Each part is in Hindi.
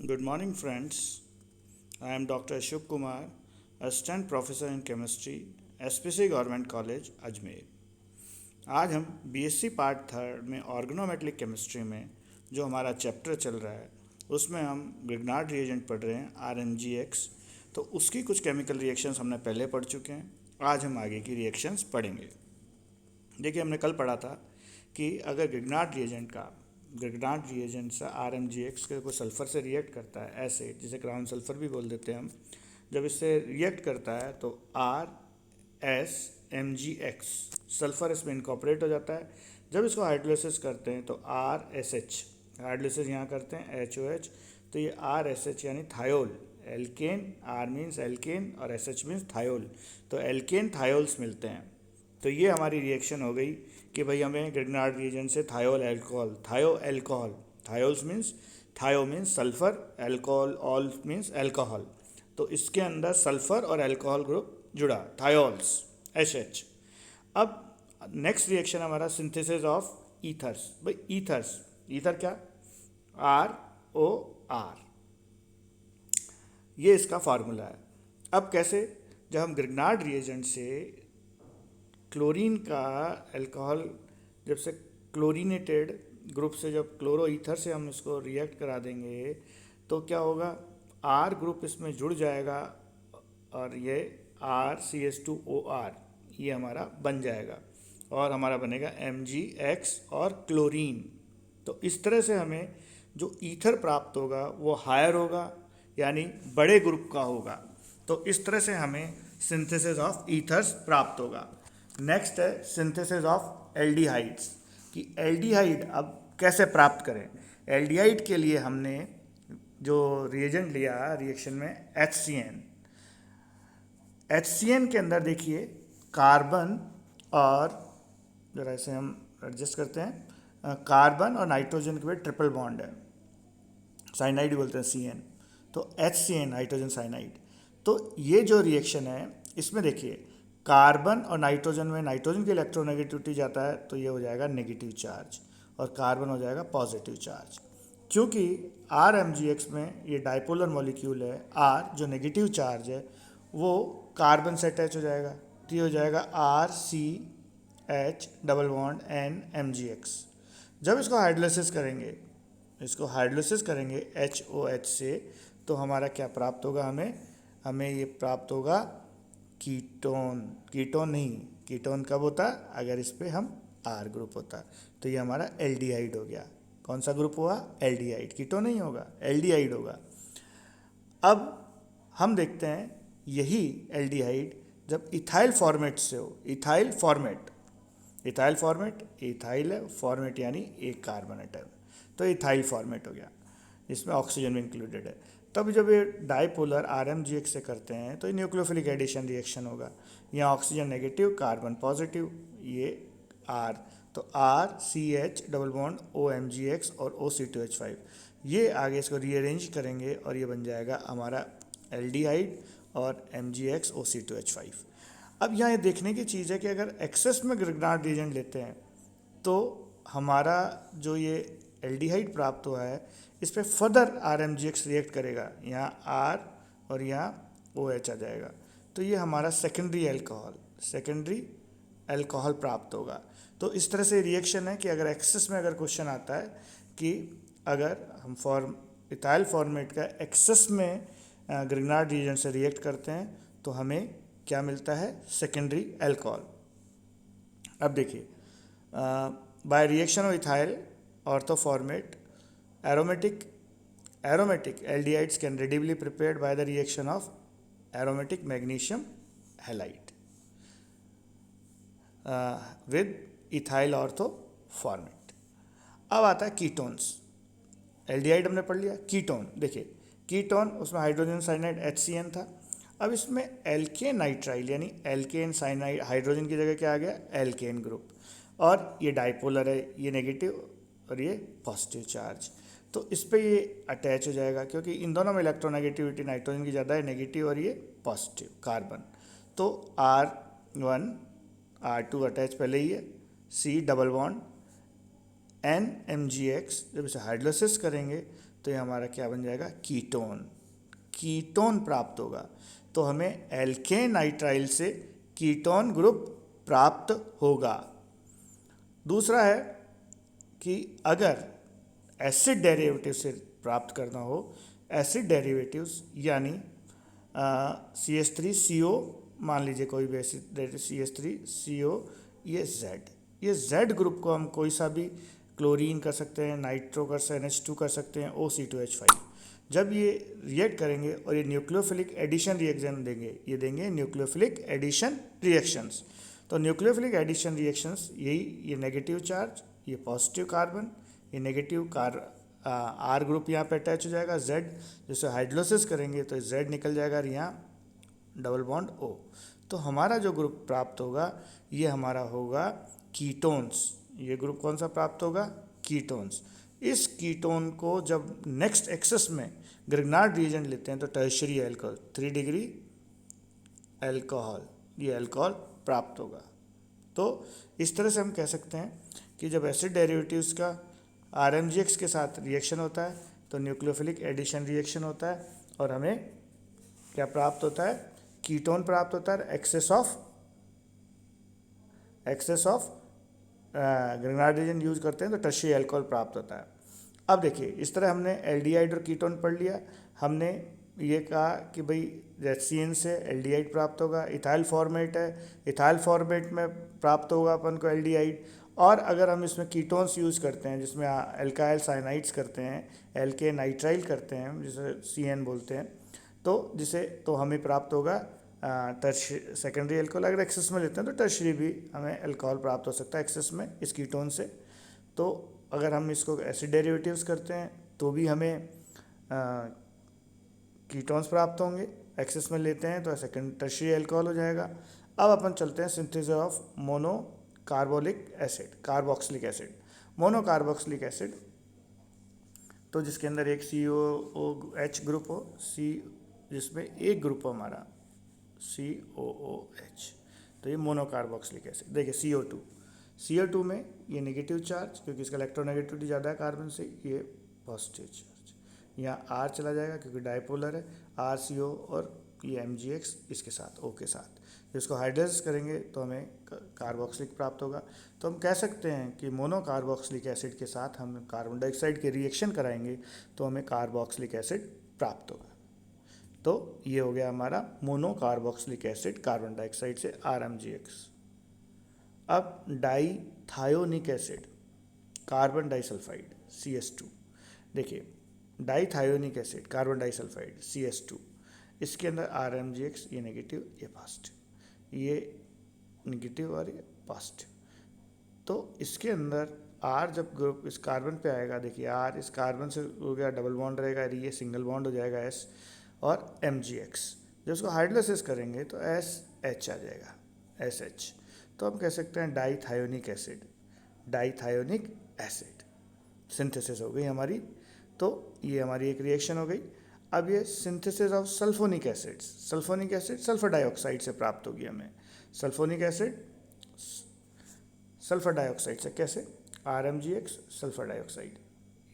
Good morning, friends. I am Dr. Ashok Kumar, Assistant Professor in Chemistry, SPC Government College, Ajmer. आज हम बीएससी पार्ट थर्ड में ऑर्गेनोमेटेलिक केमिस्ट्री में जो हमारा चैप्टर चल रहा है उसमें हम ग्रिग्नार्ड रिएजेंट पढ़ रहे हैं RMGX। तो उसकी कुछ केमिकल रिएक्शंस हमने पहले पढ़ चुके हैं। आज हम आगे की रिएक्शंस पढ़ेंगे। देखिए, हमने कल पढ़ा था कि अगर ग्रिग्नार्ड रिएजेंट से RMGX के को सल्फ़र से रिएक्ट करता है, ऐसे जिसे ग्राउंड सल्फ़र भी बोल देते हैं हम, जब इससे रिएक्ट करता है तो RSMgX सल्फ़र इसमें इनकॉपरेट हो जाता है। जब इसको हाइड्रोलिसिस करते हैं तो RSH, हाइड्रोलिसिस यहाँ करते हैं HOH, तो ये RSH यानी thiol, alkane, R means alkane और SH मीन्स थायोल, तो एल्केन थायोल्स मिलते हैं। तो ये हमारी रिएक्शन हो गई कि भाई हमें ग्रिग्नार्ड रिएजेंट से थायोल एल्कोहल, थायो एल्कोहल, थायोल्स मीन्स, थायो means sulphur, alcohol, all means alcohol, तो इसके अंदर सल्फर और एल्कोहल ग्रुप जुड़ा, थायोल्स, HH। अब नेक्स्ट रिएक्शन हमारा सिंथेसिस ऑफ ईथर्स। भाई ईथर्स, ईथर क्या, ROR, ये इसका फार्मूला है। अब कैसे, जब हम ग्रिग्नार्ड रिएजेंट से क्लोरीन का अल्कोहल, जब से क्लोरीनेटेड ग्रुप से जब क्लोरो ईथर से हम इसको रिएक्ट करा देंगे तो क्या होगा, R ग्रुप इसमें जुड़ जाएगा और ये RCH2OR ये हमारा बन जाएगा और हमारा बनेगा MgX और क्लोरीन। तो इस तरह से हमें जो ईथर प्राप्त होगा वो हायर होगा, यानी बड़े ग्रुप का होगा। तो इस तरह से हमें सिंथेसिस ऑफ ईथर्स प्राप्त होगा। नेक्स्ट है सिंथेसिस ऑफ एल्डिहाइड्स, कि एल्डिहाइड अब कैसे प्राप्त करें। एल्डिहाइड के लिए हमने जो रिएजेंट लिया रिएक्शन में HCN के अंदर देखिए कार्बन और, जरा इसे हम एडजस्ट करते हैं, कार्बन और नाइट्रोजन के बीच ट्रिपल बॉन्ड है, साइनाइड बोलते हैं CN, तो HCN हाइड्रोजन साइनाइड। तो ये जो रिएक्शन है इसमें देखिए कार्बन और नाइट्रोजन में नाइट्रोजन की इलेक्ट्रोनेगेटिविटी जाता है तो ये हो जाएगा नेगेटिव चार्ज और कार्बन हो जाएगा पॉजिटिव चार्ज। क्योंकि RMGX में ये डाइपोलर मॉलिक्यूल है, R जो नेगेटिव चार्ज है वो कार्बन से अटैच हो जाएगा, तो ये हो जाएगा RCH डबल बॉन्ड NMGX। जब इसको हाइड्रोलिसिस करेंगे, इसको हाइड्रोलिसिस करेंगे HOH से, तो हमारा क्या प्राप्त होगा, हमें ये प्राप्त होगा कीटोन। कीटोन नहीं, कीटोन कब होता, अगर इस पर हम R ग्रुप होता, तो ये हमारा एल्डिहाइड हो गया। कौन सा ग्रुप हुआ, एल्डिहाइड, कीटोन नहीं होगा, एल्डिहाइड होगा। अब हम देखते हैं यही एल्डिहाइड जब इथाइल फॉर्मेट से हो, ethyl format, ethyl format, ethyl है, फॉर्मेट यानी एक कार्बन एटम, तो इथाइल फॉर्मेट हो गया, इसमें ऑक्सीजन भी इंक्लूडेड है। तब जब ये डाइपोलर RMGX से करते हैं तो ये न्यूक्लियोफिलिक एडिशन रिएक्शन होगा, यहाँ ऑक्सीजन नेगेटिव कार्बन पॉजिटिव, ये R, तो RCH डबल बॉन्ड OMGX और OC2H5, ये आगे इसको रीअरेंज करेंगे और ये बन जाएगा हमारा एल्डिहाइड और MgX OC2H5। अब यहाँ ये देखने की चीज़ है कि अगर एक्सेस में ग्रिग्नार्ड रिएजेंट लेते हैं तो हमारा जो ये एल्डिहाइड प्राप्त हुआ है इस पर फर्दर RMGX रिएक्ट करेगा, यहाँ R और यहाँ OH आ जाएगा, तो ये हमारा सेकेंडरी अल्कोहल प्राप्त होगा। तो इस तरह से रिएक्शन है कि अगर एक्सेस में अगर क्वेश्चन आता है कि अगर हम इथाइल फॉर्मेट का एक्सेस में ग्रिग्नार्ड रिएजेंट से रिएक्ट करते हैं तो हमें क्या मिलता है, सेकेंडरी अल्कोहल। अब देखिए, by reaction of ethyl orthoformate aromatic aldehydes can readily prepared by the reaction of aromatic magnesium halide with ethyl orthoformate। अब आता है कीटोन्स। एल्डिहाइड हमने पढ़ लिया, कीटोन देखिए, कीटोन उसमें हाइड्रोजन साइनाइड HCN था। अब इसमें एल्केन नाइट्राइल यानी एल्केन साइनाइड, हाइड्रोजन की जगह क्या आ गया, एल्केन ग्रुप, और ये डाइपोलर है, ये नेगेटिव और ये पॉजिटिव चार्ज, तो इस पर ये अटैच हो जाएगा क्योंकि इन दोनों में इलेक्ट्रोनेगेटिविटी नाइट्रोजन की ज़्यादा है, नेगेटिव और ये पॉजिटिव कार्बन, तो R1 R2 अटैच पहले ही है, C डबल बॉन्ड NMGX, जब इसे हाइड्रोलिसिस करेंगे तो ये हमारा क्या बन जाएगा, कीटोन। कीटोन प्राप्त होगा, तो हमें एल्केन नाइट्राइल से कीटोन ग्रुप प्राप्त होगा। दूसरा है कि अगर एसिड डेरिवेटिव से प्राप्त करना हो, एसिड डेरिवेटिव्स यानी CH3CO, मान लीजिए कोई भी एसिड CH3CO, ये Z ग्रुप को हम कोई सा भी क्लोरीन कर सकते हैं, नाइट्रो कर सकते हैं, NH2 कर सकते हैं, OC2H5। जब ये रिएक्ट करेंगे और ये न्यूक्लियोफिलिक एडिशन रिएक्शन देंगे, ये देंगे न्यूक्लियोफिलिक एडिशन रिएक्शंस। तो न्यूक्लियोफिलिक एडिशन रिएक्शंस यही, ये नेगेटिव चार्ज, ये पॉजिटिव कार्बन, ये नेगेटिव R ग्रुप यहाँ पे अटैच हो जाएगा, Z, जैसे हाइड्रोलिसिस करेंगे तो Z निकल जाएगा और यहाँ डबल बॉन्ड O। तो हमारा जो ग्रुप प्राप्त होगा ये हमारा होगा कीटोन्स। ये ग्रुप कौन सा प्राप्त होगा, कीटोन्स। इस कीटोन को जब नेक्स्ट एक्सेस में ग्रिग्नार्ड रिएजेंट लेते हैं तो टर्शियरी अल्कोहल, 3 डिग्री अल्कोहल, ये अल्कोहल प्राप्त होगा। तो इस तरह से हम कह सकते हैं कि जब एसिड डेरिवेटिव्स का RMGX के साथ रिएक्शन होता है तो न्यूक्लियोफिलिक एडिशन रिएक्शन होता है और हमें क्या प्राप्त होता है, कीटोन प्राप्त होता है। Excess of Grignard reagent use करते हैं तो टर्शियरी अल्कोहल प्राप्त होता है। अब देखिए, इस तरह हमने एल्डिहाइड और कीटोन पढ़ लिया। हमने ये कहा कि भाई HCN से एल्डिहाइड प्राप्त होगा, इथाइल फॉर्मेट है, इथाइल फॉर्मेट में प्राप्त होगा अपन को एल्डिहाइड। और अगर हम इसमें कीटोन्स यूज़ करते हैं जिसमें एल्काइल साइनाइड्स करते हैं, एल्के नाइट्राइल करते हैं जिसे CN बोलते हैं, तो हमें प्राप्त होगा सेकेंडरी अल्कोहल। अगर एक्सेस में लेते हैं तो टर्शियरी भी हमें अल्कोहल प्राप्त हो सकता है एक्सेस में इस कीटोन से। तो अगर हम इसको एसिड डेरिवेटिव्स करते हैं तो भी हमें कीटोन्स प्राप्त होंगे, एक्सेस में लेते हैं तो सेकेंड टर्शियरी अल्कोहल हो जाएगा। अब अपन चलते हैं synthesis of mono carbolic acid, carboxylic acid. Mono carboxylic acid तो जिसके अंदर एक COOH ग्रुप हो, जिसमें एक ग्रुप हो हमारा COOH, तो ये मोनो कार्बोक्सिलिक एसिड। देखिए CO2 में ये नेगेटिव चार्ज, क्योंकि इसका इलेक्ट्रोनेगेटिविटी ज़्यादा है कार्बन से, ये पॉजिटिव चार्ज। यहाँ R चला जाएगा क्योंकि डाइपोलर है, RCO, और ये MgX इसके साथ, O के साथ। इसको हाइड्रोलाइज करेंगे तो हमें कार्बोक्सिलिक प्राप्त होगा। तो हम कह सकते हैं कि मोनो कार्बोक्सिलिक एसिड के साथ हम कार्बन डाइऑक्साइड के रिएक्शन कराएंगे तो हमें कार्बोक्सिलिक एसिड प्राप्त होगा। तो ये हो गया हमारा mono carboxylic acid carbon dioxide से RMGX। अब डाईथायोनिक एसिड, कार्बन डाइसल्फाइड CS2। देखिए, डाईथायोनिक एसिड कार्बन डाइसल्फाइड CS2, इसके अंदर RMGX, ये नेगेटिव, ये पॉजिटिव, ये नेगेटिव और ये पॉजिटिव। तो इसके अंदर R जब ग्रुप इस कार्बन पे आएगा, देखिए R इस कार्बन से हो गया, डबल बॉन्ड रहेगा, ये सिंगल बॉन्ड हो जाएगा S, और MgX जब उसको हाइड्रोलाइसिस करेंगे तो SH आ जाएगा, SH। तो हम कह सकते हैं डाईथायोनिक एसिड, डाईथायोनिक एसिड सिंथेसिस हो गई हमारी। तो ये हमारी एक रिएक्शन हो गई। अब ये synthesis of sulphonic acid, sulphonic acid sulphur dioxide से प्राप्त होगी हमें। सल्फोनिक एसिड सल्फर डाइऑक्साइड से कैसे, RMGX सल्फर डाइऑक्साइड,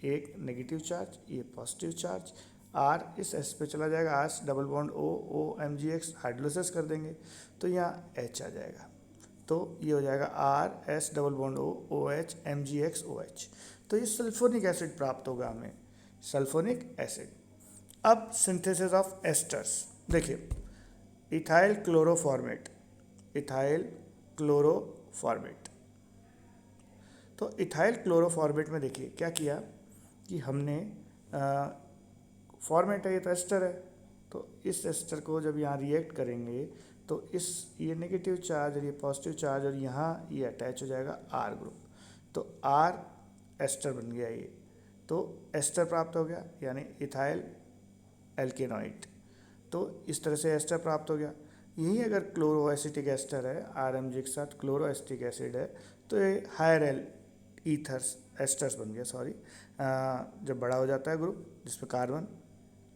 एक नेगेटिव चार्ज, ये पॉजिटिव चार्ज, R इस S पे चला जाएगा, R double bond O MgX, hydrolysis कर देंगे तो यहाँ H आ जाएगा। तो ये हो जाएगा RS double bond OH MgX OH। तो ये सल्फोनिक एसिड प्राप्त होगा हमें, सल्फोनिक एसिड। अब सिंथेसिस ऑफ एस्टर्स, देखिए इथाइल क्लोरोफॉर्मेट, इथाइल क्लोरोफॉर्मेट। तो इथाइल क्लोरोफॉर्मेट में देखिए क्या किया कि हमने फॉर्मेट है, ये तो एस्टर है, तो इस एस्टर को जब यहाँ रिएक्ट करेंगे तो ये नेगेटिव चार्ज और ये पॉजिटिव चार्ज और यहाँ ये अटैच हो जाएगा R ग्रुप, तो R एस्टर बन गया ये, तो एस्टर प्राप्त हो गया यानी इथाइल एल्केनॉइड। तो इस तरह से एस्टर प्राप्त हो गया। यही अगर क्लोरोएसिटिक एस्टर है, RMG के साथ क्लोरोएसिटिक एसिड है, तो ये हायर ईथर्स एस्टर्स बन गया, सॉरी, जब बड़ा हो जाता है ग्रुप जिसमें कार्बन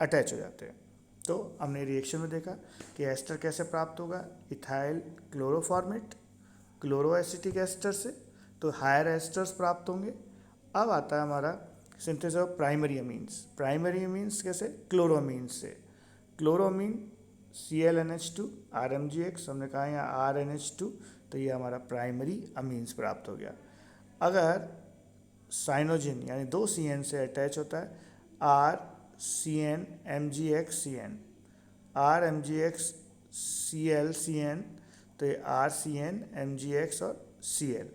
अटैच हो जाते हैं। तो हमने रिएक्शन में देखा कि एस्टर कैसे प्राप्त होगा, इथाइल क्लोरोफॉर्मेट क्लोरोएसिटिक एस्टर से, तो हायर एस्टर्स प्राप्त होंगे। अब आता है हमारा synthesis of primary amines. Primary amines कैसे? क्लोरोमीन्स से। क्लोरोमीन ClNH2 RMgX, हमने कहा यहाँ RNH2, तो ये हमारा प्राइमरी अमीन्स प्राप्त हो गया। अगर साइनोजिन यानी 2 CN से अटैच होता है, RCN MgX CN, RMgX Cl CN, तो ये RCN MgX और Cl।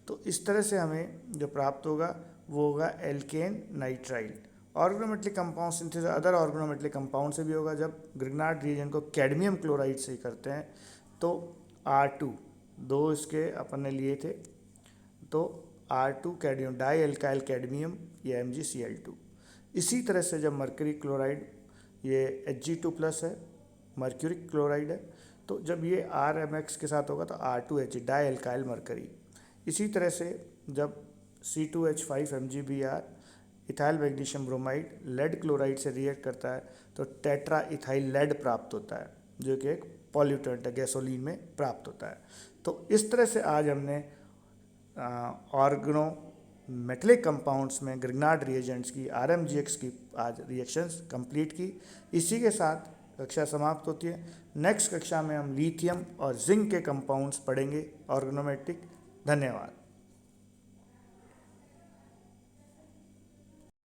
तो इस तरह से हमें जो प्राप्त होगा वो होगा alkane nitrile. Organometallic compound synthesis other organometallic compound से भी होगा। जब ग्रिग्नार्ड रिएजेंट को कैडमियम क्लोराइड से ही करते हैं तो R2, 2 इसके अपन ने लिए थे, तो R2 cadmium die alkyl cadmium, ये MgCl2। इसी तरह से जब मर्क्यूरी क्लोराइड, ये Hg2+ है, मर्क्यूरिक क्लोराइड है, तो जब ये RMX के साथ होगा तो R2H डाई एल्काइल मर्करी। इसी तरह से जब C2H5 MgBr ethyl magnesium bromide lead chloride से रिएक्ट करता है तो टेट्रा इथाइल लेड प्राप्त होता है, जो कि एक पॉल्यूटेंट है, गैसोलीन में प्राप्त होता है। तो इस तरह से आज हमने ऑर्गेनोमेटलिक कंपाउंड्स में ग्रिग्नार्ड रिएजेंट्स की, RMgX की आज रिएक्शंस कंप्लीट की। इसी के साथ कक्षा समाप्त होती है। नेक्स्ट कक्षा में हम लिथियम और जिंक के कंपाउंड्स पढ़ेंगे ऑर्गेनोमेट्रिक। धन्यवाद।